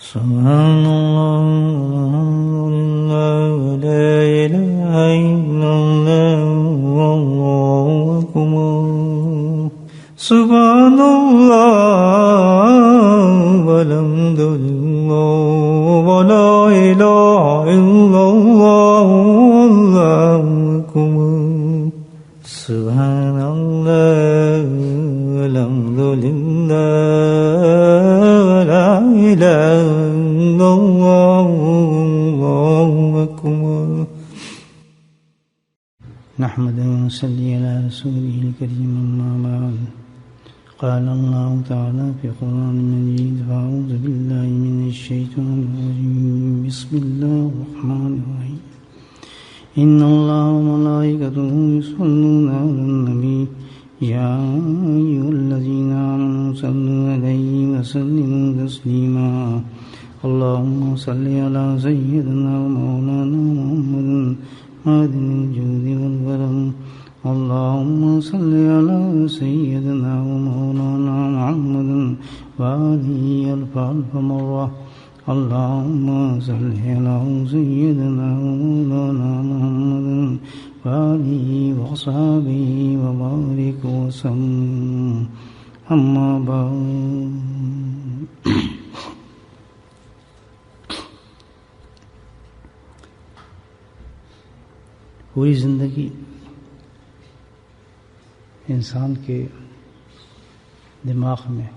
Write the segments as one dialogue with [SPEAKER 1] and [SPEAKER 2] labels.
[SPEAKER 1] سبحان اللہ لا الہ الا اللہ واللہ اکبر سبحان اللہ والحمد للہ ولا الہ الا اللہ واللہ اکبر سبحان اللہ والحمد للہ ولا الہ الا اللہ واللہ اکبر نحمد ونصلي على رسوله الكريم أما بعد قال الله تعالى في القرآن المجيد أعوذ بالله من الشيطان الرجيم بسم الله الرحمن الرحيم إن الله وملائكته يصلون على النبي يا أيها الذين آمنوا صلوا عليه وسلموا تسليما اللهم صل على سيدنا ومولانا محمد معدن الجود والكرم اللهم صل على سيدنا ومولانا محمد وآله ألف ألف مرة اللهم صل على سيدنا ومولانا محمد وآله وصحبه وبارك وسلم أما بعد پوری زندگی انسان کے دماغ میں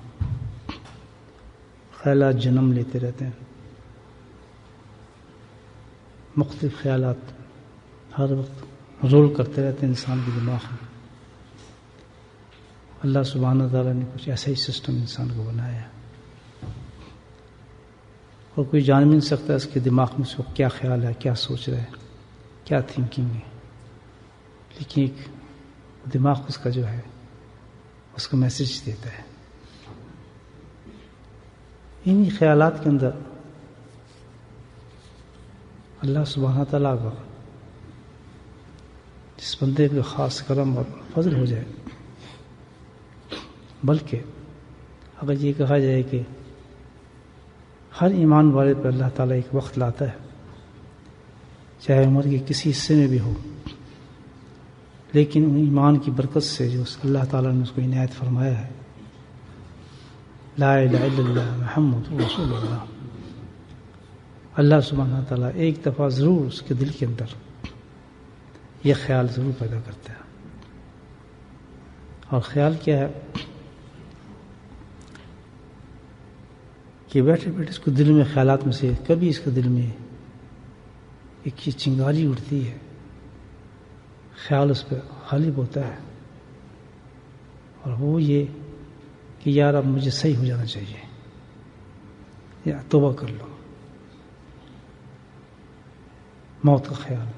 [SPEAKER 1] خیالات جنم لیتے رہتے ہیں، مختلف خیالات ہر وقت رول کرتے رہتے ہیں انسان کے دماغ میں۔ اللہ سبحانہ تعالیٰ نے کچھ ایسا ہی سسٹم انسان کو بنایا ہے، اور کوئی جان بھی نہیں سکتا اس کے دماغ میں اس کو کیا خیال ہے، کیا سوچ رہا ہے، کیا تھنکنگ ہے، لیکن ایک دماغ اس کا جو ہے اس کو میسج دیتا ہے۔ انہی خیالات کے اندر اللہ سبحانہ تعالیٰ کا جس بندے پہ خاص کرم اور فضل ہو جائے، بلکہ اگر یہ کہا جائے کہ ہر ایمان والے پہ اللہ تعالیٰ ایک وقت لاتا ہے، چاہے عمر کے کسی حصے میں بھی ہو، لیکن ان ایمان کی برکت سے جو اللہ تعالیٰ نے اس کو عنایت فرمایا ہے، لا الہ الا اللہ محمد رسول اللہ، اللہ سبحانہ تعالیٰ ایک دفعہ ضرور اس کے دل کے اندر یہ خیال ضرور پیدا کرتا ہے۔ اور خیال کیا ہے کہ بیٹھے بیٹھے اس کو دل میں خیالات میں سے کبھی اس کے دل میں ایک چیز چنگاری اٹھتی ہے، خیال اس پہ غالب ہوتا ہے، اور وہ یہ کہ یار اب مجھے صحیح ہو جانا چاہیے، یا توبہ کر لو، موت کا خیال،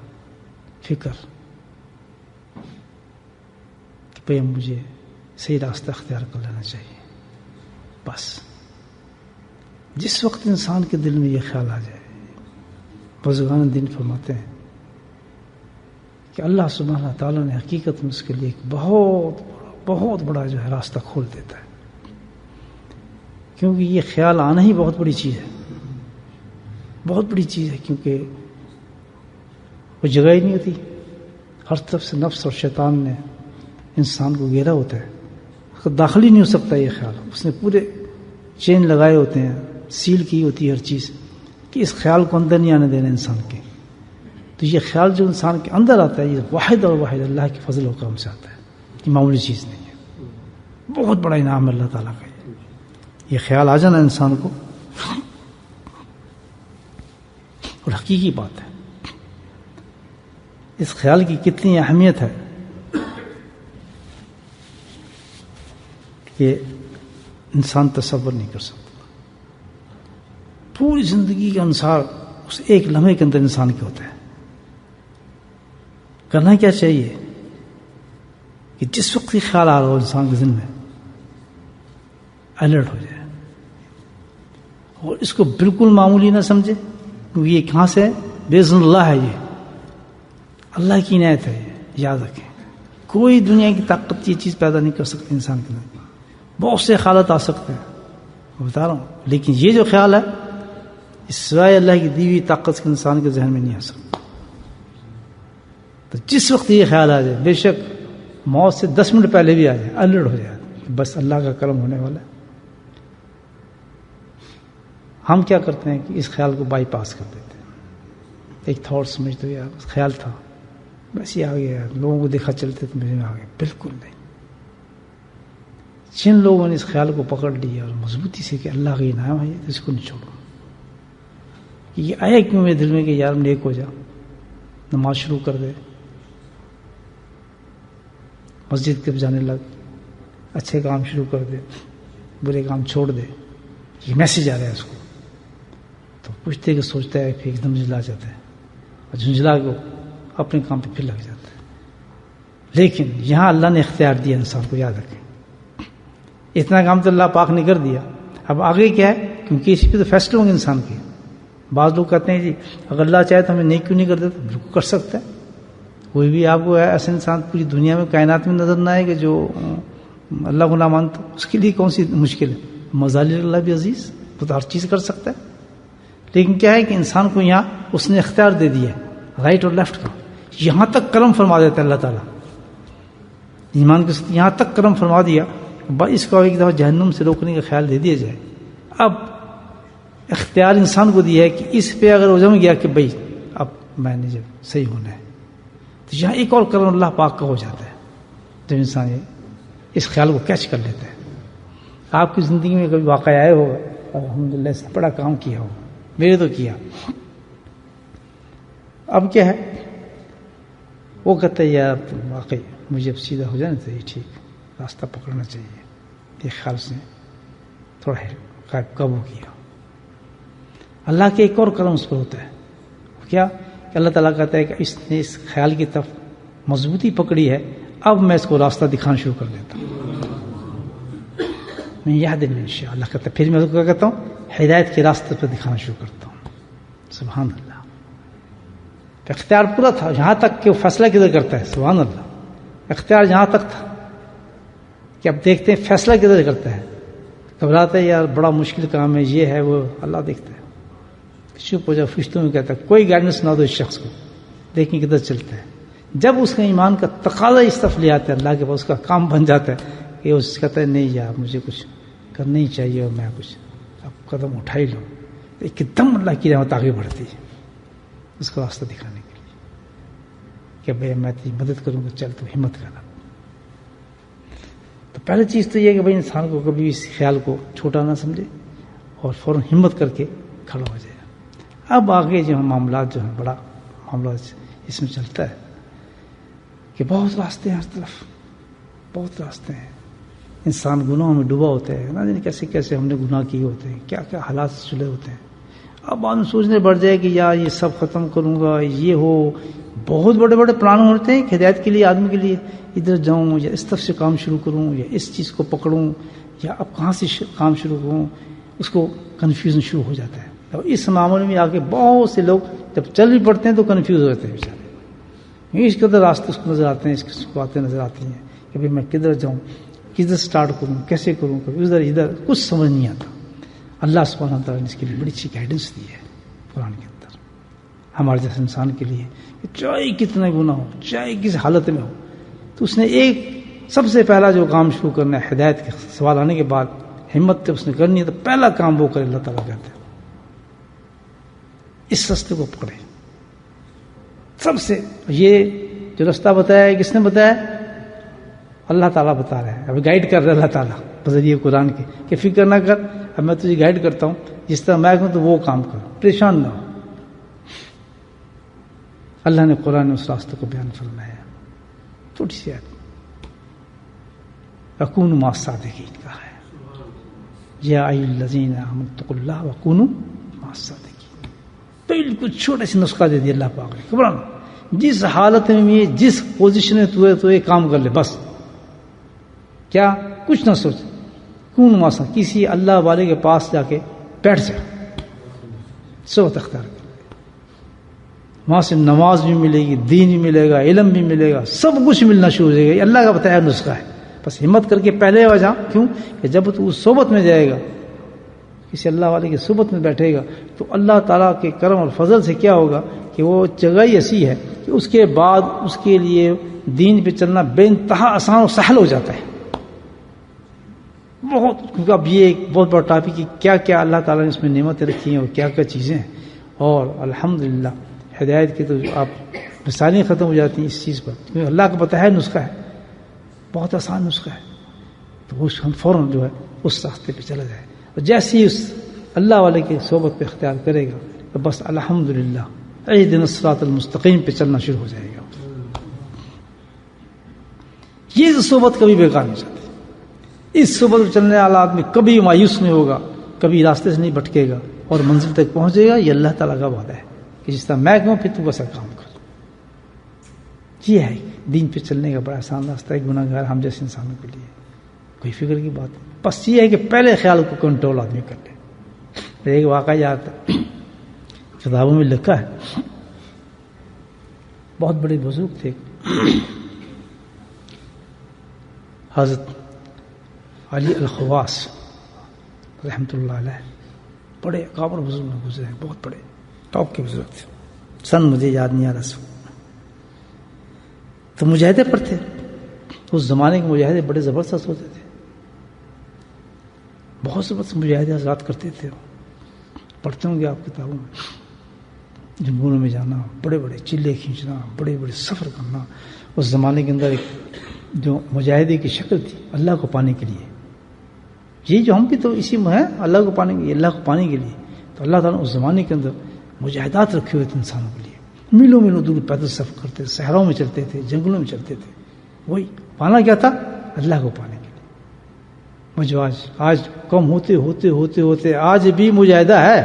[SPEAKER 1] فکر کہ بھئی مجھے صحیح راستہ اختیار کر لینا چاہیے۔ بس جس وقت انسان کے دل میں یہ خیال آ جائے، بزرگان دین فرماتے ہیں کہ اللہ سبحانہ تعالیٰ نے حقیقت میں اس کے لیے ایک بہت بڑا جو ہے راستہ کھول دیتا ہے، کیونکہ یہ خیال آنا ہی بہت بڑی چیز ہے، بہت بڑی چیز ہے، کیونکہ وہ جگہ ہی نہیں ہوتی، ہر طرف سے نفس اور شیطان نے انسان کو گھیرا ہوتا ہے، اس کو داخل ہی نہیں ہو سکتا یہ خیال، اس نے پورے چین لگائے ہوتے ہیں، سیل کی ہوتی ہے ہر چیز کہ اس خیال کو اندر نہیں آنے دینا انسان کے۔ تو یہ خیال جو انسان کے اندر آتا ہے، یہ واحد اور واحد اللہ کے فضل و کرم سے آتا ہے، یہ معمولی چیز نہیں ہے، بہت بڑا انعام ہے اللہ تعالیٰ کا۔ یہ خیال آ جانا انسان کو، اور حقیقی بات ہے، اس خیال کی کتنی اہمیت ہے کہ انسان تصور نہیں کر سکتا۔ پوری زندگی کا انصار اس ایک لمحے کے اندر انسان کے ہوتا ہے۔ کرنا کیا چاہیے کہ جس وقت یہ خیال آ رہا ہو انسان کے ذہن میں، الرٹ ہو جائے اور اس کو بالکل معمولی نہ سمجھے، کیونکہ یہ کہاں سے ہے؟ باذن اللہ ہے، یہ اللہ کی عنایت ہے، یہ یاد رکھیں۔ کوئی دنیا کی طاقت یہ چیز پیدا نہیں کر سکتی انسان کے اندر، بہت سے خیالات آ سکتے ہیں، بتا رہا ہوں، لیکن یہ جو خیال ہے اس سوائے اللہ کی دی ہوئی طاقت کے انسان کے ذہن میں نہیں آ سکتا. تو جس وقت یہ خیال آ جائے، بے شک موت سے 10 منٹ پہلے بھی آ جائے، الرٹ ہو جائے بس اللہ کا کرم ہونے والا ہے. ہم کیا کرتے ہیں کہ اس خیال کو بائی پاس کر دیتے ہیں. ایک تھاٹ سمجھتے ہوئے یار خیال تھا بس یہ آ گیا، لوگوں کو دیکھا چلتے تو مجھے آ گیا. بالکل نہیں. جن لوگوں نے اس خیال کو پکڑ لیا اور مضبوطی سے کہ اللہ کا انعام ہے تو اس کو نہیں چھوڑو. یہ آیا کیوں میرے دل میں کہ یار نیک ہو جا، نماز شروع کر دے، مسجد کے جانے لگ، اچھے کام شروع کر دے، برے کام چھوڑ دے. یہ میسج آ رہا ہے اس کو. تو پوچھتے کہ سوچتا ہے پھر ایک دم جھنجلا جاتا ہے اور جھنجلا کو اپنے کام پہ پھر لگ جاتا ہے. لیکن یہاں اللہ نے اختیار دیا انسان کو، یاد رکھیں. اتنا کام تو اللہ پاک نے کر دیا. اب آگے کیا ہے؟ کیونکہ اسی پہ تو فیصلے ہوں گے انسان کے. بعض لوگ کہتے ہیں جی اگر اللہ چاہے تو ہمیں نیک کیوں نہیں کر دیتا. بالکل کر سکتا ہے. کوئی بھی آپ کو ایسا انسان پوری دنیا میں کائنات میں نظر نہ آئے کہ جو اللہ کو نہ مانتا. اس کے لیے کون سی مشکل ہے؟ مظالم اللہ بھی عزیز، وہ تو ہر چیز کر سکتا ہے. لیکن کیا ہے کہ انسان کو یہاں اس نے اختیار دے دیا ہے رائٹ اور لیفٹ کا. یہاں تک کرم فرما دیتا ہے اللہ تعالیٰ. ایمان کے ساتھ یہاں تک کرم فرما دیا. اس کو ایک دفعہ جہنم سے روکنے کا خیال دے دیا جائے. اب اختیار انسان کو دیا ہے کہ اس پہ اگر وہ جم گیا کہ بھائی اب میں نے جب صحیح ہونا ہے، تو یہاں ایک اور کرم اللہ پاک کا ہو جاتا ہے جب انسان اس خیال کو کیچ کر لیتا ہے. آپ کی زندگی میں کبھی واقعہ آئے ہوگا الحمدللہ اس نے بڑا کام کیا ہو، میرے تو کیا. اب کیا ہے، وہ کہتا ہے یار واقعی مجھے اب سیدھا ہو جانا چاہیے، ٹھیک راستہ پکڑنا چاہیے. یہ خیال سے تھوڑا قابو کیا. اللہ کے ایک اور کرم اس پر ہوتا ہے. کیا کہ اللہ تعالیٰ کہتا ہے کہ اس نے اس خیال کی طرف مضبوطی پکڑی ہے، اب میں اس کو راستہ دکھانا شروع کر دیتا ہوں. میں یاد ہے ان شاء اللہ کہتا ہے، پھر میں اس کو کیا کہتا ہوں، ہدایت کے راستے پہ دکھانا شروع کرتا ہوں. سبحان اللہ. اختیار پورا تھا یہاں تک کہ وہ فیصلہ کدھر کرتا ہے. سبحان اللہ. اختیار جہاں تک تھا کہ اب دیکھتے ہیں فیصلہ کدھر کرتا ہے. گھبراتا ہے یار بڑا مشکل کام ہے، یہ ہے وہ، اللہ دیکھتا ہے. چپ ہو جا، فرشتوں میں کہتا ہے کوئی گائیڈنس نہ دو اس شخص کو، دیکھیں کدھر چلتا ہے. جب اس کا ایمان کا تقاضا اس طرف لے آتا ہے اللہ کے پاس، اس کا کام بن جاتا ہے کہ اس کہتا ہے نہیں یار مجھے کچھ کرنا ہی چاہیے اور میں کچھ اب قدم اٹھا ہی لوں. ایک دم اللہ کی رحمت آگے بڑھتی ہے اس کو راستہ دکھانے کے لیے کہ بھائی میں تیری مدد کروں گا، چل تو ہمت کرنا. تو پہلی چیز تو یہ کہ بھائی انسان کو کبھی اس خیال کو چھوٹا نہ سمجھے اور فوراً ہمت کر کے کھڑا ہو جائے. اب آگے جو معاملات جو ہیں، بڑا معاملہ اس میں چلتا ہے کہ بہت راستے ہیں ہر طرف، بہت راستے ہیں. انسان گناہوں میں ڈوبا ہوتا ہے، نہ جانے کیسے کیسے ہم نے گناہ کیے ہوتے ہیں، کیا کیا حالات چلے ہوتے ہیں. اب آدمی سوچنے بڑھ جائے کہ یار یہ سب ختم کروں گا، یہ ہو. بہت بڑے بڑے پلان ہوتے ہیں کہ ہدایت کے لیے آدمی کے لیے، ادھر جاؤں یا اس طرف سے کام شروع کروں یا اس چیز کو پکڑوں یا اب کہاں سے کام شروع کروں. اس کو کنفیوژن شروع ہو جاتا ہے. اب اس معاملے میں آ کے بہت سے لوگ جب چل بھی پڑتے ہیں تو کنفیوز ہو جاتے ہیں بیچارے. اس قدر راستے اس کو نظر آتے ہیں، اس کو آتے نظر آتی ہیں کہ بھائی میں کدھر جاؤں، کدھر سٹارٹ کروں، کیسے کروں، کبھی ادھر کچھ سمجھ نہیں آتا. اللہ سبحانہ تعالیٰ نے اس کے لیے بڑی اچھی گائیڈنس دی ہے قرآن کے اندر ہمارے جیسے انسان کے لیے کہ چاہے کتنا گناہ ہو، چاہے کس حالت میں ہو، تو اس نے ایک سب سے پہلا جو کام شروع کرنا ہے ہدایت کے سوال آنے کے بعد ہمت اس نے کرنی ہے، تو پہلا کام وہ کرے. اللہ تعالیٰ کہتے ہیں اس راستے کو پکڑے. سب سے یہ جو رستہ بتایا ہے کس نے بتایا؟ اللہ تعالیٰ بتا رہے ہیں. اب گائیڈ کر رہے اللہ تعالیٰ بذریعہ قرآن کے کہ فکر نہ کر، اب میں تجھے گائیڈ کرتا ہوں، جس طرح میں کہوں تو وہ کام کر، پریشان نہ ہو. اللہ نے قرآن میں اس راستے کو بیان فرمایا. چھوٹی سی آیت وَكُونُوا مَعَ الصَّادِقِينَ کہا ہے. یا ایھا الذین آمنوا اتقوا اللہ وَكُونُوا مَعَ الصَّادِقِينَ. بالکل چھوٹا سی نسخہ دے دیا اللہ پاک نے. گھبرانا، جس حالت میں جس پوزیشن میں تو یہ کام کر لے، بس کیا کچھ نہ سوچ. کون ماسا کسی اللہ والے کے پاس جا کے بیٹھ جا، صحبت اختیار کر. وہاں سے نماز بھی ملے گی، دین بھی ملے گا، علم بھی ملے گا، سب کچھ ملنا شروع ہو جائے گا. یہ اللہ کا بتایا نسخہ ہے. بس ہمت کر کے پہلے آ جا. کیوں کہ جب تو اس صحبت میں جائے گا، کسی اللہ والے کی صحبت میں بیٹھے گا تو اللہ تعالیٰ کے کرم اور فضل سے کیا ہوگا کہ وہ جگہ ہی ایسی ہے کہ اس کے بعد اس کے لیے دین پہ چلنا بے انتہا آسان اور سہل ہو جاتا ہے. بہت، کیونکہ اب یہ ایک بہت بڑا ٹاپک ہے کیا کیا اللہ تعالیٰ نے اس میں نعمتیں رکھی ہیں اور کیا کیا چیزیں ہیں. اور الحمدللہ ہدایت کی تو آپ مثالیں ختم ہو جاتی ہیں اس چیز پر، کیونکہ اللہ کا پتہ ہے نسخہ ہے، بہت آسان نسخہ ہے. تو وہ فوراً جو ہے اس راستے پہ چلا جائے، اور جیسے ہی اس اللہ والے کی صحبت پہ اختیار کرے گا تو بس الحمدللہ اہدنا الصراط المستقیم پہ چلنا شروع ہو جائے گا. یہ صحبت کبھی بیکار نہیں جاتی. اس صحبت میں چلنے والا آدمی کبھی مایوس نہیں ہوگا، کبھی راستے سے نہیں بھٹکے گا اور منزل تک پہنچے گا. یہ اللہ تعالیٰ کا وعدہ ہے کہ جس طرح میں کہوں پھر تو ویسا کام کر. یہ ہے دین پہ چلنے کا بڑا آسان راستہ ہے گناہ گار ہم جیسے انسانوں کے لیے. کوئی فکر کی بات نہیں، بس یہ ہے کہ پہلے خیال کو کنٹرول آدمی کر لے. ایک واقعہ یاد ہے، کتابوں میں لکھا ہے، بہت بڑے بزرگ تھے حضرت علی الخواص رحمۃ اللہ علیہ، بڑے اکابر بزرگ میں گزرے ہیں، بہت بڑے ٹاپ کے بزرگ تھے. سن مجھے یاد نہیں آ رہا سو. تو مجاہدے پر تھے، اس زمانے کے مجاہدے بڑے زبردست ہوتے تھے، بہت زبردست مجاہدے حضرات کرتے تھے. پڑھتے ہوں گے آپ کتابوں میں، جنگلوں میں جانا، بڑے بڑے چلے کھینچنا، بڑے بڑے سفر کرنا. اس زمانے کے اندر ایک جو مجاہدے کی شکل تھی اللہ کو پانے کے لیے. یہ جو ہم بھی تو اسی میں ہیں، اللہ کو پانے کے لیے، اللہ کو پانے کے لیے. تو اللہ تعالیٰ نے اس زمانے کے اندر مجاہدات رکھے ہوئے تھے انسانوں کے لیے. میلوں میلوں دور پیدل سفر کرتے تھے، صحراؤں میں چلتے تھے، جنگلوں میں چلتے تھے. وہی پانا کیا تھا؟ اللہ کو پانے کے لیے. مجھے آج کم ہوتے ہوتے ہوتے ہوتے آج بھی مجاہدہ ہے،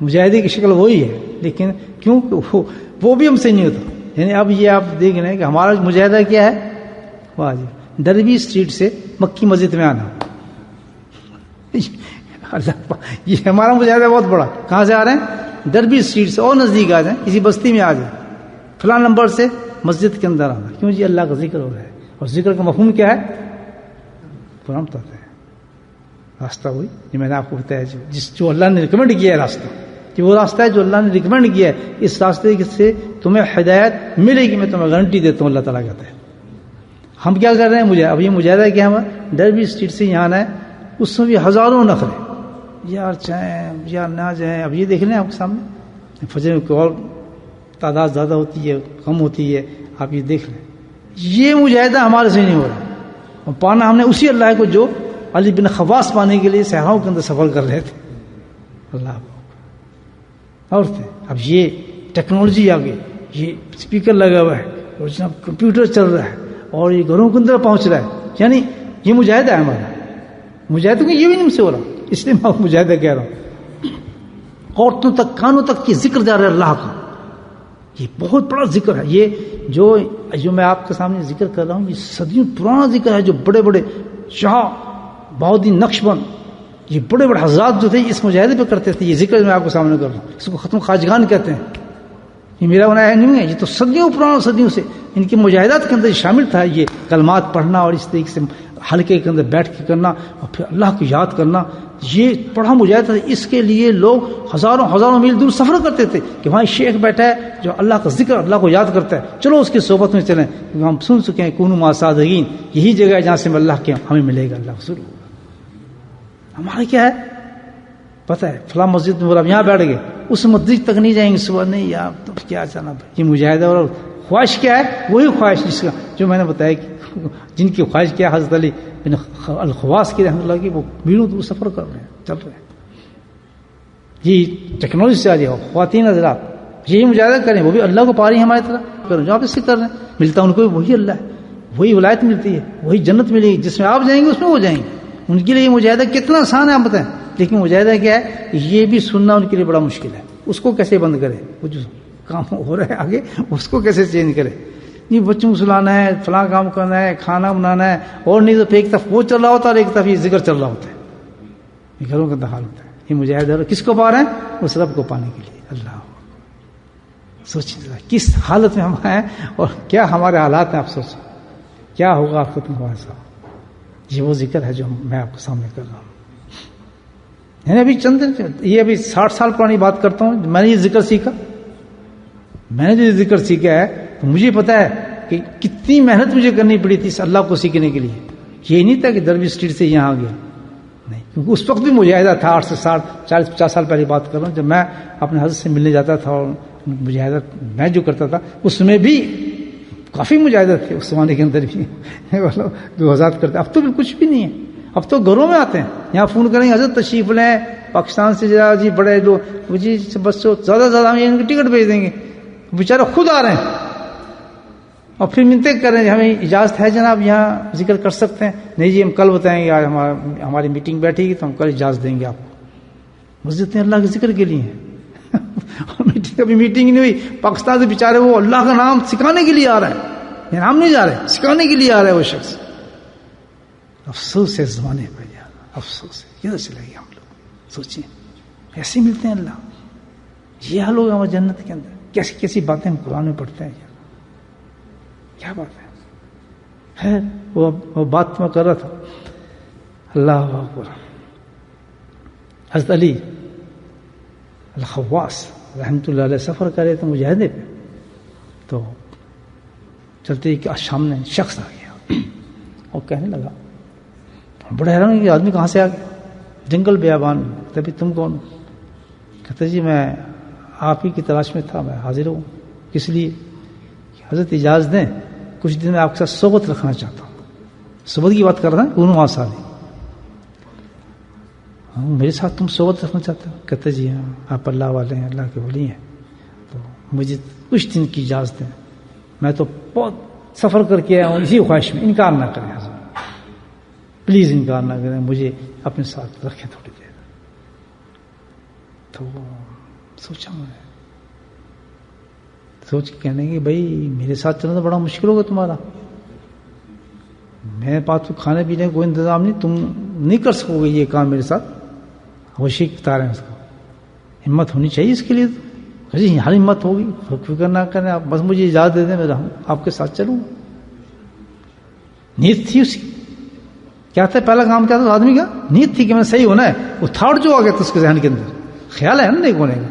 [SPEAKER 1] مجاہدے کی شکل وہی ہے، لیکن کیوں وہ بھی ہم سے نہیں ہوتا. یعنی اب یہ آپ دیکھ رہے ہیں کہ ہمارا مجاہدہ کیا ہے؟ واہ جی، دربی اسٹریٹ سے مکی مسجد میں آنا. یہ ہمارا مجاہدہ بہت بڑا. کہاں سے آ رہے ہیں؟ دربی اسٹریٹ سے، اور نزدیک آ جائیں، کسی بستی میں آ جائیں، فلاں نمبر سے مسجد کے اندر آنا. کیوں جی؟ اللہ کا ذکر ہو رہا ہے. اور ذکر کا مفہوم کیا ہے؟ قرآن بتاتا ہے راستہ وہی جو میں نے آپ کو بتایا، جو اللہ نے ریکمینڈ کیا ہے راستہ، جو وہ راستہ ہے جو اللہ نے ریکمینڈ کیا ہے. اس راستے سے تمہیں ہدایت ملے گی، میں تمہیں گارنٹی دیتا ہوں. اللہ تعالیٰ کہتا ہے. ہم کیا کر رہے ہیں؟ مجھے اب یہ مجاہدہ کیا ہمارا ڈربی اسٹریٹ سے یہاں آنا ہے، اس میں بھی ہزاروں نخرے، یار چاہیں یا نہ جائیں. اب یہ دیکھ لیں آپ کے سامنے، فجر میں اور تعداد زیادہ ہوتی ہے کم ہوتی ہے، آپ یہ دیکھ لیں. یہ مجاہدہ ہمارے سے نہیں ہو رہا. اور پانا ہم نے اسی اللہ کو جو علی بن خواص پانے کے لیے صحراؤں کے اندر سفر کر رہے تھے. اللہ اور تھے. اب یہ ٹیکنالوجی آ گئی، یہ اسپیکر لگا ہوا ہے اور جناب کمپیوٹر چل رہا ہے اور یہ گھروں کے اندر پہنچ رہا ہے. یعنی یہ مجاہدہ ہے ہمارا. مجاہدوں کو یہ بھی نہیں سے ہو رہا، اس لیے میں مجاہدہ کہہ رہا ہوں. عورتوں تک، کانوں تک یہ ذکر جا رہا ہے اللہ کا. یہ بہت بڑا ذکر ہے. یہ جو میں آپ کے سامنے ذکر کر رہا ہوں، یہ صدیوں پرانا ذکر ہے. جو بڑے بڑے شاہ بہاؤالدین نقشبند، یہ بڑے بڑے حضرات جو تھے اس مجاہدے پہ کرتے تھے. یہ ذکر میں آپ کے سامنے کر رہا ہوں، اس کو ختم خواجگان کہتے ہیں. یہ میرا بنایا نہیں ہے، یہ تو صدیوں پرانا، صدیوں سے ان کے مجاہدات کے اندر شامل تھا. یہ کلمات پڑھنا اور اس طریقے سے حلقے کے اندر بیٹھ کے کرنا اور پھر اللہ کو یاد کرنا، یہ پڑھا مجاہدہ تھا. اس کے لیے لوگ ہزاروں ہزاروں میل دور سفر کرتے تھے کہ وہاں شیخ بیٹھا ہے جو اللہ کا ذکر، اللہ کو یاد کرتا ہے، چلو اس کی صحبت میں چلیں. ہم سن چکے ہیں کونوا مع الصادقین، یہی جگہ ہے جہاں سے اللہ کے ہمیں ملے گا، اللہ کو ضرور. ہمارا کیا ہے پتہ ہے؟ فلاں مسجد میں آپ یہاں بیٹھ گئے، اس مسجد تک نہیں جائیں گے صبح، نہیں یار تو کیا جانا. یہ مجاہدہ اور خواہش کیا ہے؟ وہی خواہش جس کا جو میں نے بتایا کہ جن کی خواہش کیا حضرت علی بن الخواص کی رحمۃ اللہ کی، وہ میلوں دور سفر کر رہے ہیں، چل رہے ہیں. یہ ٹیکنالوجی سے آ جائے. خواتین حضرات یہی مجاہدہ کریں، وہ بھی اللہ کو پا رہی ہیں ہماری طرح کریں، جو آپ اس سے کر رہے ہیں. ملتا ان کو وہی اللہ ہے، وہی ولایت ملتی ہے، وہی جنت ملے گی. جس میں آپ جائیں گے اس میں وہ جائیں گے. ان کے لیے یہ مجاہدہ کتنا آسان ہے آپ بتائیں. لیکن مجاہدہ کیا ہے؟ یہ بھی سننا ان کے لیے بڑا مشکل ہے. اس کو کیسے بند کرے؟ وہ جو کام ہو رہا ہے آگے اس کو کیسے چینج کرے؟ یہ بچوں کو سلانا ہے، فلاں کام کرنا ہے، کھانا بنانا ہے، اور نہیں تو ایک طرف وہ چل رہا ہوتا ہے اور ایک طرف یہ ذکر چل رہا ہوتا ہے. یہ گھروں کا حال ہوتا ہے. یہ مجاہدہ کس کو پا رہے ہیں؟ اس رب کو پانے کے لیے. اللہ سوچیں کس حالت میں ہم ہیں اور کیا ہمارے حالات ہیں. آپ سوچیں کیا ہوگا آپ ختم ہوا صاحب. یہ وہ ذکر ہے جو میں آپ کے سامنے کر رہا ہوں. میں نے ابھی یہ ابھی 60 سال پرانی بات کرتا ہوں. میں نے یہ ذکر سیکھا, میں نے جو ذکر سیکھا ہے تو مجھے پتا ہے کہ کتنی محنت مجھے کرنی پڑی تھی اس اللہ کو سیکھنے کے لیے. یہ نہیں تھا کہ دربی اسٹریٹ سے یہاں آ گیا, نہیں, کیونکہ اس وقت بھی مجاہدہ تھا. 8 سے 40-50 سال پہلے بات کر رہا ہوں, جب میں اپنے حضرت سے ملنے جاتا تھا اور مجاہدہ میں جو کرتا تھا اس میں بھی کافی مجاہدہ تھے اس زمانے کے اندر بھی جو حضرات کرتے. اب تو کچھ بھی نہیں ہے, اب تو گھروں میں آتے ہیں, یہاں فون کریں گے حضرت تشریف لیں پاکستان سے جی بڑے لوگ جی بس زیادہ سے زیادہ ہم ان کی ٹکٹ بھیج دیں گے, بیچارے خود آ رہے ہیں اور پھر منتیں کر رہے ہیں ہمیں اجازت ہے جناب یہاں ذکر کر سکتے ہیں. نہیں جی ہم کل بتائیں گے, آج ہماری میٹنگ بیٹھے گی تو ہم کل اجازت دیں گے آپ کو. مسجد اللہ کے ذکر کے لیے ہیں. کبھی میٹنگ نہیں ہوئی, پاکستان سے بیچارے وہ اللہ کا نام سکھانے کے لیے آ رہے ہیں, نام نہیں جا رہے, سکھانے کے لیے آ رہا ہے وہ شخص. افسوس ہے زمانے پہ یار, افسوس ہے. کدھر چلے گئے ہم لوگ؟ سوچیں, ایسے ملتے ہیں اللہ. یہ حال ہوگا ہمارے جنت کے اندر. کیسی کیسی باتیں ہم قرآن میں پڑھتے ہیں یار, کیا بات ہے. وہ بات میں کر رہا تھا, اللہ اکبر. حضرت علی الخواص رحمۃ اللہ علیہ سفر کرے تو مجاہدے پہ, تو چلتے ہی سامنے شخص آ گیا اور کہنے لگا, بڑے حیران کہ آدمی کہاں سے آ گیا, جنگل بیابان میں. تبھی تم کون؟ کہتے جی میں آپ ہی کی تلاش میں تھا, میں حاضر ہوں. کس لیے؟ حضرت اجازت دیں کچھ دن میں آپ کے ساتھ صحبت رکھنا چاہتا ہوں. صحبت کی بات کر رہا ہے 19 سال. میرے ساتھ تم صحبت رکھنا چاہتے ہو؟ کہتے جی ہاں, آپ اللہ والے ہیں, اللہ کے ولی ہیں, تو مجھے کچھ دن کی اجازت دیں. میں تو بہت سفر کر کے آیا ہوں اسی خواہش میں. انکار نہ کریں حضرت, پلیز انکار نہ کریں, مجھے اپنے ساتھ رکھیں تھوڑی دیر. تو سوچا, میں سوچ کے کہنے کہ بھائی میرے ساتھ چلنا تو بڑا مشکل ہوگا تمہارا. میرے پاس تو کھانے پینے کا کوئی انتظام نہیں, تم نہیں کر سکو گے یہ کام میرے ساتھ. ہوشی بتا رہے ہیں اس کو, ہمت ہونی چاہیے اس کے لیے. جی ہر ہمت ہوگی, فکر نہ کریں آپ, بس مجھے اجازت دے دیں, میں آپ کے ساتھ چلوں. نیت تھی اس کی. کیا تھا پہلا کام, کیا تھا آدمی کا؟ نیت تھی کہ میں صحیح ہونا ہے. وہ تھاٹ جو آ گیا تھا اس کے ذہن کے اندر, خیال ہے نا نیک ہونے کا.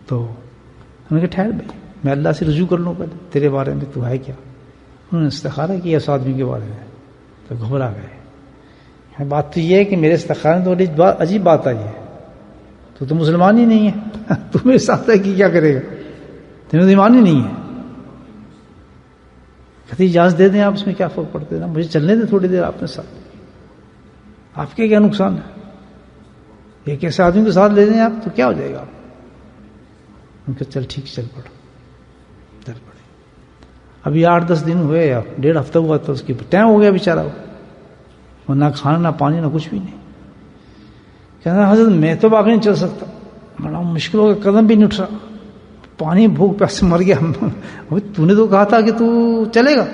[SPEAKER 1] تو انہوں نے کہا ٹھہر بھائی میں اللہ سے رجوع کر لوں پہلے, تیرے بارے میں تو ہے کیا. انہوں نے استخارہ کیا اس آدمی کے بارے میں, تو گھبرا گئے. بات تو یہ ہے کہ میرے استخارے تو عجیب بات آئی ہے, تو مسلمان ہی نہیں ہے, تو میرے ساتھ ہے کہ کیا کرے گا, تمہیں ایمان ہی نہیں ہے. کہتے اجازت دے دیں آپ, اس میں کیا فرق پڑتے نا, مجھے چلنے دیں تھوڑی دیر آپ کے ساتھ. آپ کے کیا نقصان ہے, ایک ایسے آدمی کے ساتھ لے دیں آپ تو کیا ہو جائے گا. ان کا چل ٹھیک, چل پڑو. چل پڑے. ابھی 8-10 دن ہوئے یا 1.5 ہفتہ ہوا تو اس کی ٹائم ہو گیا بیچارہ, وہ نہ کھانا نہ پانی نہ کچھ بھی نہیں. کہنا حضرت میں تو باقی نہیں چل سکتا, بڑا مشکل ہو گیا, قدم بھی نہیں اٹھ رہا, پانی بھوک پیاسے مر گیا. تو نے تو کہا تھا کہ تو چلے گا.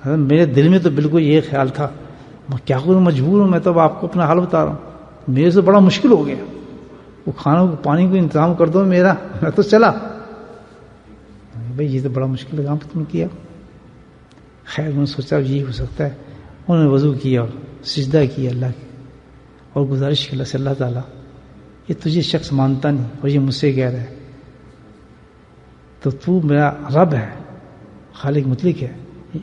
[SPEAKER 1] حضرت میرے دل میں تو بالکل یہ خیال تھا, میں کیا کروں, مجبور ہوں, میں تو آپ کو اپنا حال بتا رہا ہوں, میرے سے بڑا مشکل ہو گیا. وہ کھانا پانی کو انتظام کر دو میرا, میں تو چلا. بھائی یہ تو بڑا مشکل کام تم نے کیا. خیر انہوں نے سوچا یہی ہو سکتا ہے. انہوں نے وضو کیا اور سجدہ کیا اللہ کے, اور گزارش کی اللہ سے, اللہ تعالیٰ یہ تجھے شخص مانتا نہیں اور یہ مجھ سے کہہ رہا ہے, تو تو میرا رب ہے, خالق مطلق ہے,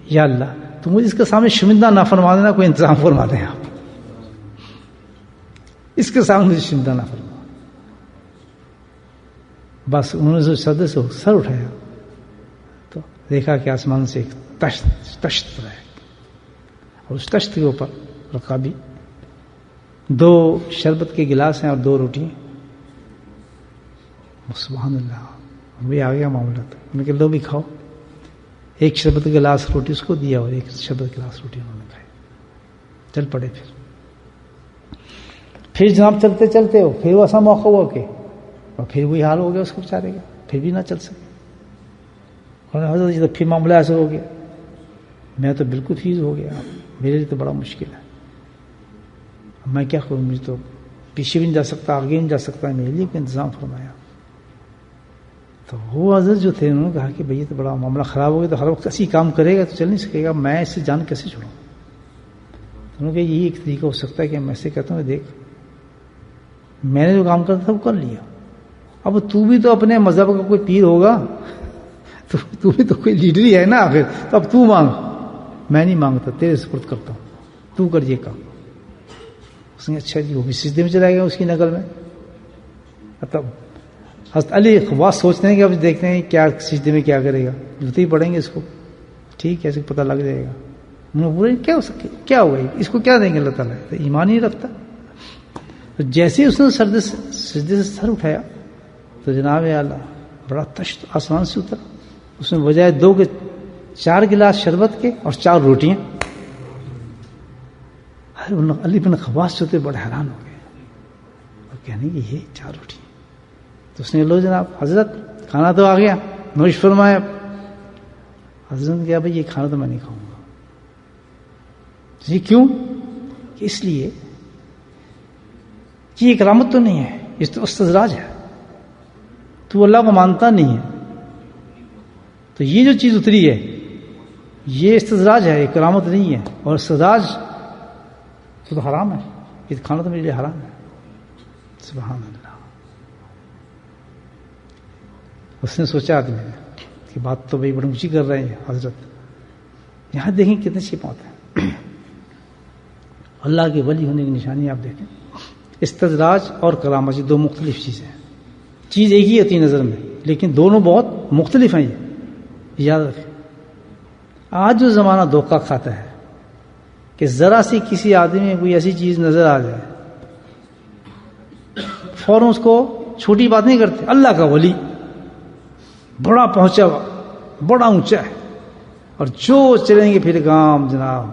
[SPEAKER 1] یا اللہ تو مجھے اس کے سامنے شرمندہ نہ فرما دینا, کوئی انتظام فرما دیں آپ, اس کے سامنے مجھے شرمندہ نہ فرما. بس انہوں نے سردے سے سر اٹھایا تو دیکھا کہ آسمان سے ایک تشت ہے, اور اس تشت کے اوپر رکابی 2 شربت کے گلاس ہیں اور 2 روٹیاں. سبحان اللہ, وہی آ گیا معاملہ. تو انہوں نے کہا لو بھی کھاؤ. ایک شربت کے گلاس روٹی اس کو دیا اور ایک شربت کے گلاس روٹی انہوں نے کھائی. چل پڑے. پھر جناب چلتے چلتے ہو, پھر وہ ایسا موقع ہوا کہ اور پھر وہی حال ہو گیا اس کو بیچارے کا, پھر بھی نہ چل سکے. اور حضرت جی تو پھر معاملہ ایسا ہو گیا, میں تو بالکل فیض ہو گیا, میرے لیے تو بڑا مشکل ہے, میں کیا کروں, مجھے تو پیچھے بھی نہیں جا سکتا, آگے نہیں جا سکتا, میرے لیے کوئی انتظام فرمایا. تو وہ حضرت جو تھے انہوں نے کہا کہ بھئی یہ تو بڑا معاملہ خراب ہو گیا, تو ہر وقت ایسی کام کرے گا تو چل نہیں سکے گا, میں اس سے جان کیسے چھوڑوں. انہوں نے کہا یہی ایک طریقہ ہو سکتا ہے کہ میں سے کہتا ہوں دیکھ میں نے جو کام کرتا تھا وہ کر لیا. اب تو بھی تو اپنے مذہب کا کوئی پیر ہوگا, تو بھی تو کوئی لیڈر ہی ہے نا آخر, تو اب تو مانگ. میں نہیں مانگتا, تیرے سپرد کرتا ہوں, تو کر یہ کام. اس نے اچھا جی, وہ بھی سجدے میں چلا گیا اس کی نقل میں. تب حضرت علی خواص سوچتے ہیں کہ اب دیکھتے ہیں کیا سجدے میں کیا کرے گا, جوتے ہی پڑھیں گے اس کو, ٹھیک ہے, اس کو پتہ لگ جائے گا. انہوں نے بولے کیا ہو سکے, کیا ہوا, اس کو کیا دیں گے اللہ تعالیٰ, تو ایمان ہی رکھتا. تو جیسے ہی اس نے سجدے سے سر اٹھایا تو جناب اللہ بڑا تشت آسمان سے اترا. اس میں بجائے 2 کے 4 گلاس شربت کے اور 4 روٹیاں. علی بن خواص جو تھے بڑے حیران ہو گئے اور کہنے کہ یہ 4 روٹیاں. تو اس نے لو جناب حضرت کھانا تو آ گیا, نوش فرمایا. حضرت نے کہا بھائی یہ کھانا تو میں نہیں کھاؤں گا. جی کیوں؟ کہ اس لیے کہ یہ کرامت تو نہیں ہے, یہ تو استدراج ہے. تو اللہ کو مانتا نہیں ہے, تو یہ جو چیز اتری ہے یہ استدراج ہے, یہ کرامت نہیں ہے. اور استدراج تو حرام ہے, یہ کھانا تو میرے لیے حرام ہے. سبحان اللہ. اس نے سوچا آدمی نے کہ بات تو بھائی بڑی اونچی کر رہے ہیں حضرت. یہاں دیکھیں کتنے اچھی بات ہے. اللہ کے ولی ہونے کی نشانی آپ دیکھیں. استدراج اور کرامت یہ 2 مختلف چیزیں ہیں. چیز ایک ہی ہوتی ہے نظر میں, لیکن دونوں بہت مختلف ہیں. یہ یاد رکھیں. آج جو زمانہ دھوکہ کھاتا ہے کہ ذرا سی کسی آدمی میں کوئی ایسی چیز نظر آ جائے فوراً اس کو چھوٹی بات نہیں کرتے. اللہ کا ولی بڑا پہنچا ہوا, بڑا اونچا ہے, اور جو چلیں گے پھر کام جناب.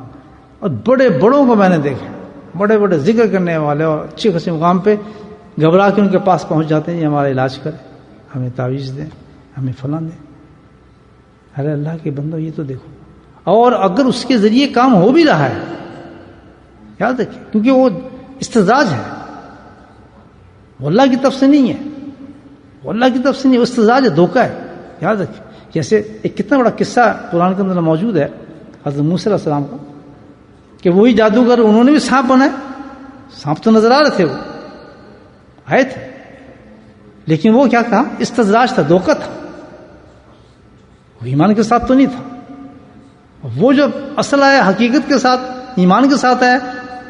[SPEAKER 1] اور بڑے بڑوں کو میں نے دیکھا, بڑے بڑے ذکر کرنے والے اور اچھے خاصے مقام پہ گھبرا کے ان کے پاس پہنچ جاتے ہیں, یہ ہمارا علاج کرے, ہمیں تعویذ دیں, ہمیں فلاں دیں. ارے اللہ کے بندو یہ تو دیکھو. اور اگر اس کے ذریعے کام ہو بھی رہا ہے یاد رکھیں, کیونکہ وہ استدراج ہے, وہ اللہ کی طرف سے نہیں ہے, وہ اللہ کی طرف سے نہیں, وہ استدراج ہے, دھوکہ ہے. یاد رکھیں. جیسے ایک کتنا بڑا قصہ قرآن کے اندر موجود ہے حضرت موسیٰ علیہ السلام کا, کہ وہی جادوگر انہوں نے بھی سانپ بنائے. سانپ تو نظر آ رہے تھے, وہ آئے تھے, لیکن وہ کیا کہا, استدراج تھا, دھوکہ تھا, وہ ایمان کے ساتھ تو نہیں تھا. وہ جو اصل آیا حقیقت کے ساتھ, ایمان کے ساتھ آیا,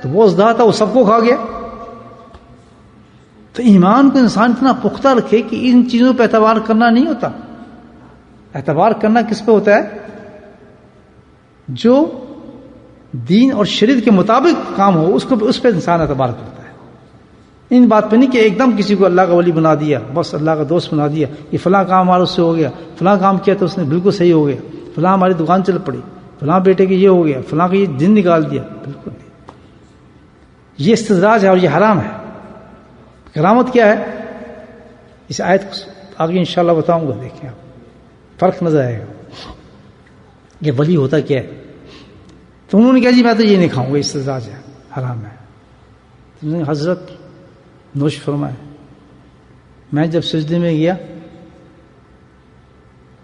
[SPEAKER 1] تو وہ ازدہا تھا, وہ سب کو کھا گیا. تو ایمان کو انسان اتنا پختہ رکھے کہ ان چیزوں پہ اعتبار کرنا نہیں ہوتا. اعتبار کرنا کس پہ ہوتا ہے؟ جو دین اور شریعت کے مطابق کام ہو, اس پہ انسان اعتبار کرتا ہے. ان بات پہ نہیں کہ ایک دم کسی کو اللہ کا ولی بنا دیا, بس اللہ کا دوست بنا دیا, یہ فلاں کام ہمارا اس سے ہو گیا, فلاں کام کیا تو اس نے بالکل صحیح ہو گیا, فلاں ہماری دکان چل پڑی, فلاں بیٹے کے یہ ہو گیا, فلاں کا یہ دن نکال دیا. بالکل نہیں, یہ استدراج ہے اور یہ حرام ہے. کرامت کیا ہے؟ اس آیت کو آگے انشاءاللہ بتاؤں گا, دیکھیں آپ فرق نظر آئے گا. یہ ولی ہوتا کیا ہے؟ تو انہوں نے کہا جی میں تو یہ نہیں کھاؤں گا, استدراج ہے, حرام ہے. حضرت نوش فرمائے. میں جب سجدے میں گیا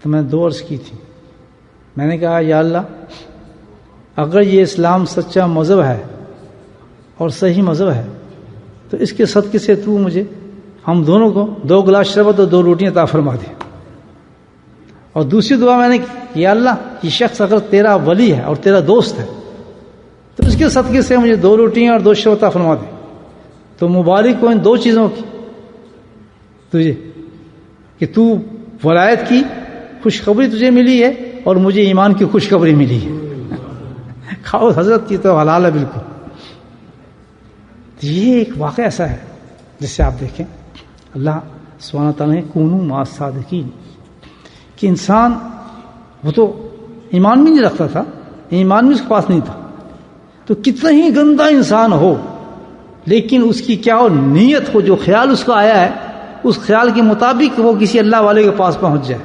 [SPEAKER 1] تو میں 2 عرض کی تھی. میں نے کہا یا اللہ, اگر یہ اسلام سچا مذہب ہے اور صحیح مذہب ہے تو اس کے صدقے سے تو مجھے, ہم دونوں کو 2 گلاس شربت اور 2 روٹیاں عطا فرما دے. اور دوسری دعا میں نے کہ یا اللہ, یہ شخص اگر تیرا ولی ہے اور تیرا دوست ہے تو اس کے صدقے سے مجھے 2 روٹیاں اور 2 شربت عطا فرما دے. تو مبارک ہو ان 2 چیزوں کی تجھے, کہ تو ولایت کی خوشخبری تجھے ملی ہے اور مجھے ایمان کی خوشخبری ملی ہے. کھاؤ حضرت, یہ تو حلال ہے بالکل. یہ ایک واقعہ ایسا ہے جس سے آپ دیکھیں اللہ سبحانہ تعالیٰ نے کونوا مع الصادقین, کہ انسان وہ تو ایمان بھی نہیں رکھتا تھا, ایمان بھی اس کے پاس نہیں تھا, تو کتنا ہی گندا انسان ہو لیکن اس کی کیا ہو, نیت ہو, جو خیال اس کو آیا ہے اس خیال کے مطابق وہ کسی اللہ والے کے پاس پہنچ جائے,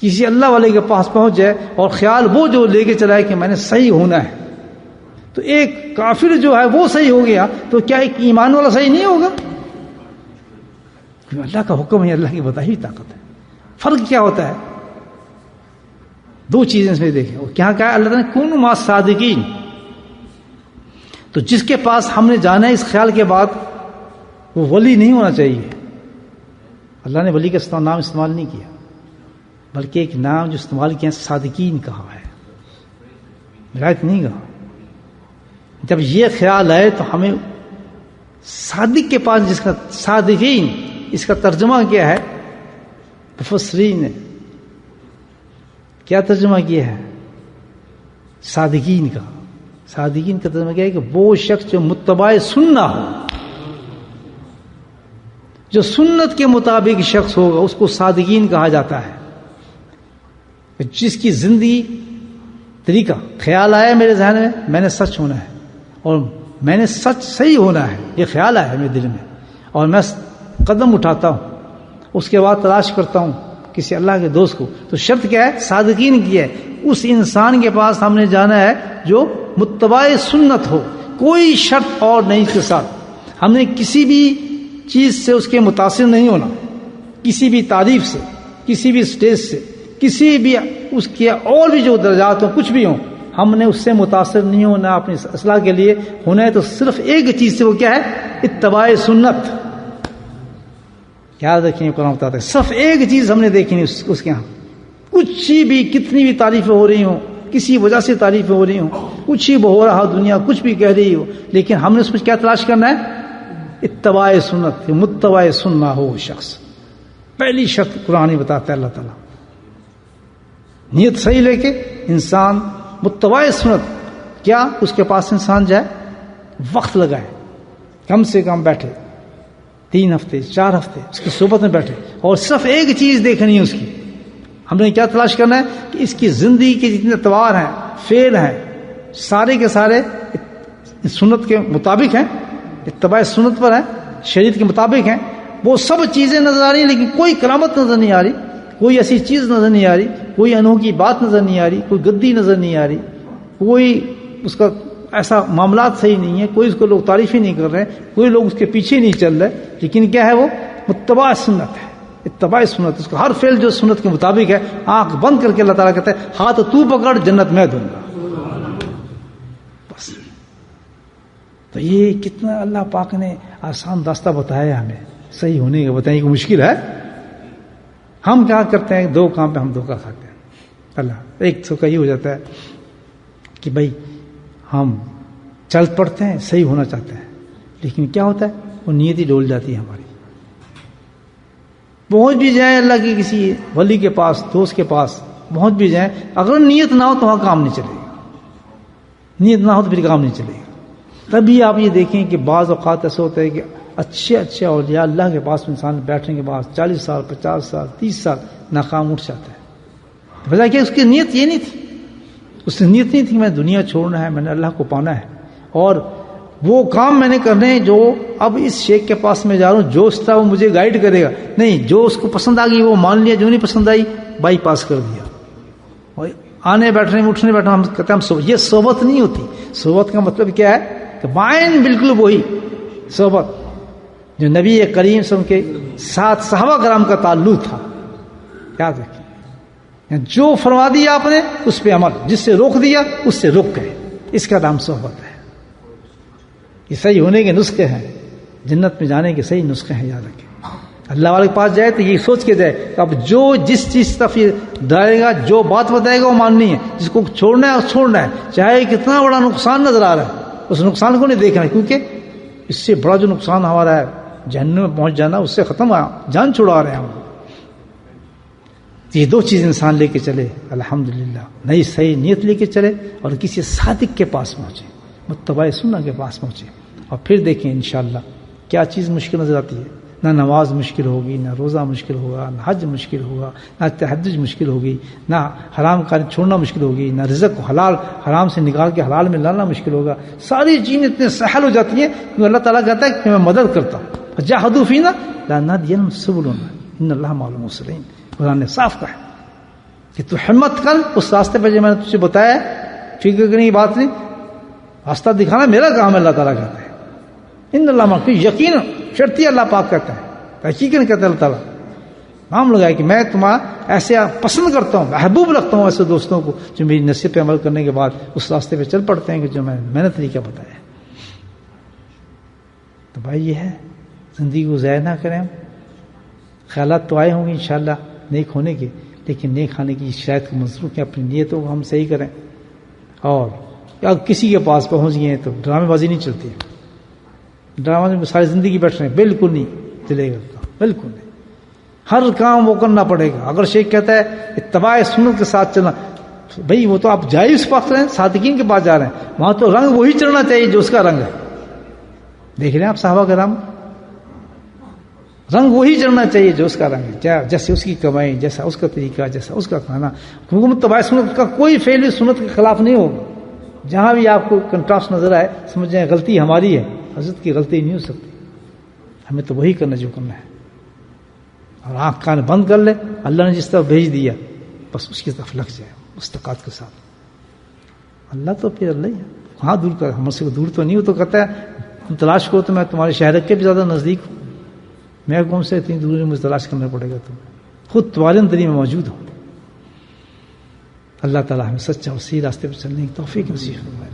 [SPEAKER 1] کسی اللہ والے کے پاس پہنچ جائے, اور خیال وہ جو لے کے چلا ہے کہ میں نے صحیح ہونا ہے. تو ایک کافر جو ہے وہ صحیح ہو گیا, تو کیا ایک ایمان والا صحیح نہیں ہوگا؟ اللہ کا حکم ہے, اللہ کی بتائی ہوئی طاقت ہے. فرق کیا ہوتا ہے؟ 2 چیزیں اس میں دیکھیں. وہ کیا کہا اللہ تعالیٰ نے, کونوا مع الصادقین. تو جس کے پاس ہم نے جانا ہے اس خیال کے بعد وہ ولی نہیں ہونا چاہیے. اللہ نے ولی کا نام استعمال نہیں کیا، بلکہ ایک نام جو استعمال کیا صادقین کہا ہے، ولایت نہیں کہا. جب یہ خیال آئے تو ہمیں صادق کے پاس، جس کا صادقین اس کا ترجمہ کیا ہے مفسرین نے کیا ترجمہ کیا ہے صادقین کا. صادقین کا ترجمہ کیا ہے کہ وہ شخص جو متبع سننا ہو، جو سنت کے مطابق شخص ہوگا اس کو صادقین کہا جاتا ہے. جس کی زندگی طریقہ خیال آیا میرے ذہن میں نے سچ ہونا ہے اور میں نے سچ صحیح ہونا ہے، یہ خیال آیا ہے میرے دل میں اور میں قدم اٹھاتا ہوں، اس کے بعد تلاش کرتا ہوں کسی اللہ کے دوست کو. تو شرط کیا ہے؟ صادقین کی ہے. اس انسان کے پاس ہم نے جانا ہے جو متبع سنت ہو. کوئی شرط اور نہیں اس کے ساتھ. ہم نے کسی بھی چیز سے اس کے متاثر نہیں ہونا، کسی بھی تعریف سے، کسی بھی سٹیج سے، کسی بھی اس کے اور بھی جو درجات ہوں کچھ بھی ہوں، ہم نے اس سے متاثر نہیں ہونا. اپنی اصلاح کے لیے ہونا ہے تو صرف ایک چیز سے، وہ کیا ہے؟ اتباع سنت. یاد رکھیں قرآن بتاتا ہے صرف ایک چیز ہم نے دیکھی نہیں اس کے ہاں. کچھ بھی کتنی بھی تعریفیں ہو رہی ہوں، کسی وجہ سے تعریفیں ہو رہی ہوں، کچھ ہی ہو رہا دنیا کچھ بھی کہہ رہی ہو، لیکن ہم نے اس میں کیا تلاش کرنا ہے؟ اتباع سنت. متبع سننا ہو شخص. پہلی شرط قرآن بتاتا ہے اللہ تعالیٰ. نیت صحیح لے کے انسان متبع سنت. کیا اس کے پاس انسان جائے، وقت لگائے، کم سے کم بیٹھے 3 ہفتے 4 ہفتے اس کی صحبت میں بیٹھے اور صرف ایک چیز دیکھنی ہے اس کی. ہم نے کیا تلاش کرنا ہے کہ اس کی زندگی کے جتنے اطوار ہیں، فعل ہیں، سارے کے سارے سنت کے مطابق ہیں، اتباع سنت پر ہیں، شریعت کے مطابق ہیں. وہ سب چیزیں نظر آ رہی ہیں لیکن کوئی کرامت نظر نہیں آ رہی، کوئی ایسی چیز نظر نہیں آ رہی، کوئی انوکھی بات نظر نہیں آ رہی، کوئی گدی نظر نہیں آ رہی، کوئی اس کا ایسا معاملات صحیح نہیں ہے، کوئی اس کو لوگ تعریف ہی نہیں کر رہے، کوئی لوگ اس کے پیچھے نہیں چل رہے. لیکن کیا ہے؟ وہ متبع سنت ہے. اتباع سنت. اس کا ہر فعل جو سنت کے مطابق ہے، آنکھ بند کر کے اللہ تعالیٰ کہتا ہے ہاتھ تو پکڑ، جنت میں دوں گا. بس. تو یہ کتنا اللہ پاک نے آسان راستہ بتایا ہمیں صحیح ہونے کا. بتائیں کہ مشکل ہے. ہم کیا کرتے ہیں؟ 2 کام پہ ہم دھوکہ کھاتے ہیں. اللہ ایک دھوکہ یہ ہو جاتا ہے کہ بھائی ہم چل پڑتے ہیں، صحیح ہونا چاہتے ہیں، لیکن کیا ہوتا ہے؟ وہ نیت ہی ڈول جاتی ہے ہماری. پہنچ بھی جائیں اللہ کے کسی ولی کے پاس، دوست کے پاس پہنچ بھی جائیں، اگر نیت نہ ہو تو وہاں کام نہیں چلے گا. نیت نہ ہو تو پھر کام نہیں چلے گا. تبھی آپ یہ دیکھیں کہ بعض اوقات ایسا ہوتا ہے کہ اچھے اولیاء اللہ کے پاس انسان بیٹھنے کے بعد 40 سال 50 سال 30 سال ناکام اٹھ جاتا ہے. وجہ کہ اس کی نیت یہ نہیں تھی. اس نے نیت نہیں تھی میں دنیا چھوڑنا ہے، میں نے اللہ کو پانا ہے اور وہ کام میں نے کرنے ہیں جو اب اس شیخ کے پاس میں جا رہا ہوں، جو اس طرح وہ مجھے گائیڈ کرے گا. نہیں، جو اس کو پسند آ گئی وہ مان لیا، جو نہیں پسند آئی بائی پاس کر دیا. اور آنے بیٹھنے میں اٹھنے بیٹھنا ہم کہتے ہیں یہ صحبت نہیں ہوتی. صحبت کا مطلب کیا ہے کہ مائن بالکل وہی صحبت جو نبی کریم صلی اللہ علیہ وسلم کے ساتھ صحابہ کرام کا تعلق تھا. یاد رکھیں، جو فرما دیا آپ نے اس پہ عمل، جس سے روک دیا اس سے رک گئے. اس کا نام صحبت ہے. یہ صحیح ہونے کے نسخے ہیں، جنت میں جانے کے صحیح نسخے ہیں. یاد رکھیں، اللہ والے کے پاس جائے تو یہ سوچ کے جائے کہ اب جو جس چیز طرف ڈالے گا، جو بات بتائے گا وہ ماننی ہے. جس کو چھوڑنا ہے اور چھوڑنا ہے، چاہے کتنا بڑا نقصان نظر آ رہا ہے اس نقصان کو نہیں دیکھنا ہے، کیونکہ اس سے بڑا جو نقصان ہمارا ہے جہنم میں پہنچ جانا، اس سے ختم جان چھڑا رہے ہیں ہم. یہ 2 چیز انسان لے کے چلے الحمدللہ، نئی صحیح نیت لے کے چلے اور کسی صادق کے پاس پہنچے، متبع سنت کے پاس پہنچے. اور پھر دیکھیں انشاءاللہ کیا چیز مشکل نظر آتی ہے. نہ نماز مشکل ہوگی، نہ روزہ مشکل ہوگا، نہ حج مشکل ہوگا، نہ تہجد مشکل ہوگی، نہ حرام کاری چھوڑنا مشکل ہوگی، نہ رزق کو حرام سے نکال کے حلال میں لانا مشکل ہوگا. ساری چیزیں اتنے سہل ہو جاتی ہیں کیونکہ اللہ تعالیٰ کہتا ہے کہ میں مدد کرتا ہوں. جاہدوا فینا لنہدینہم سبلنا ان اللہ مع المحسنین. قرآن نے صاف کہا کہ تو ہمت کر اس راستے پہ جو میں نے تجھے بتایا ہے. فکر کرنے کی بات نہیں، راستہ دکھانا میرا کام ہے. اللہ تعالیٰ کہتا ہے ان اللہ مع، یقین شرطی اللہ پاک کہتا ہے، تحقیقاً کہتا ہے اللہ تعالیٰ. نام لگایا کہ میں تمہارا ایسے پسند کرتا ہوں، محبوب رکھتا ہوں ایسے دوستوں کو جو میری نصیحت پہ عمل کرنے کے بعد اس راستے پہ چل پڑتے ہیں کہ جو میں نے طریقہ بتایا ہے. تو بھائی یہ ہے، زندگی کو ضائع نہ کریں. خیالات تو آئے ہوں گے انشاءاللہ نیک ہونے کے، لیکن نیک کھانے کی شاید کو منسوخ کہ اپنی نیتوں کو ہم صحیح کریں. اور یا کسی کے پاس پہنچ گئے ہیں تو ڈرامے بازی نہیں چلتی. ڈرامے میں ساری زندگی بیٹھ رہے ہیں، بالکل نہیں چلے گا، بالکل نہیں. ہر کام وہ کرنا پڑے گا. اگر شیخ کہتا ہے اتباع سنت کے ساتھ چلنا، بھائی وہ تو آپ جائے اس پاس رہے ہیں، صادقین کے پاس جا رہے ہیں، وہاں تو رنگ وہی چڑھنا چاہیے جو اس کا رنگ ہے. دیکھ رہے ہیں آپ صحابہ کرام، رنگ وہی چڑھنا چاہیے جو اس کا رنگ ہے، جیسے اس کی کمائی، جیسا اس کا طریقہ، جیسا اس کا کھانا. کیونکہ اتباع سنت کا کوئی فعل بھی سنت کے خلاف نہیں ہوگا. جہاں بھی آپ کو کنٹراسٹ نظر آئے سمجھ جائیں غلطی ہماری ہے، حضرت کی غلطی نہیں ہو سکتی. ہمیں تو وہی کرنا جو کرنا ہے. اور آنکھ کان بند کر لے، اللہ نے جس طرف بھیج دیا بس اس کی طرف لگ جائے مستقات کے ساتھ. اللہ تو پھر اللہ ہی ہے، کہاں دور کر، ہم سے دور تو نہیں ہو. تو کہتا ہے تم تلاش کرو تو میں تمہارے شہر کے بھی زیادہ نزدیک ہوں. میں کون سے اتنی دوری مجھے تلاش کرنا پڑے گا، تم خود تمہارے اندر ہی میں موجود ہوں. اللہ تعالیٰ ہمیں سچا اور صحیح راستے پر چلنے کی توفیق نصیب فرمائے.